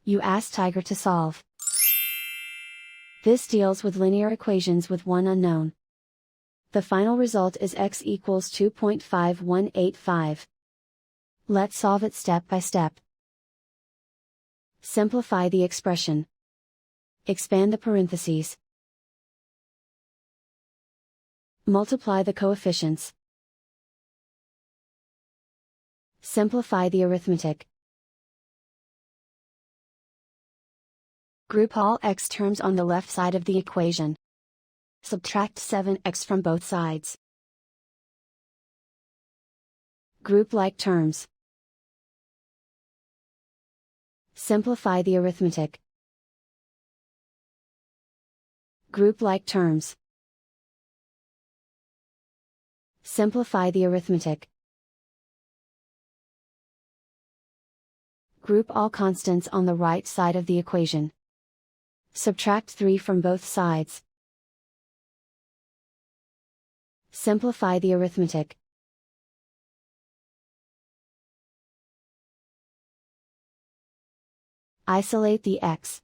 You ask Tiger to solve. This deals with linear equations with one unknown. The final result is x equals 2.5185. Let's solve it step by step. Simplify the expression. Expand the parentheses. Multiply the coefficients. Simplify the arithmetic. Group all x terms on the left side of the equation. Subtract 7x from both sides. Group like terms. Simplify the arithmetic. Group like terms. Simplify the arithmetic. Group all constants on the right side of the equation. Subtract 3 from both sides. Simplify the arithmetic. Isolate the x.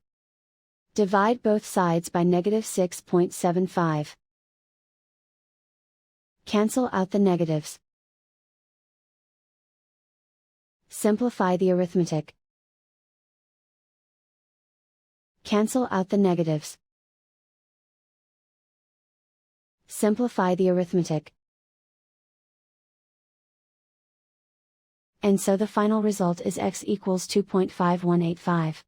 Divide both sides by -6.75. Cancel out the negatives. Simplify the arithmetic. Cancel out the negatives. Simplify the arithmetic. And so the final result is x equals 2.5185.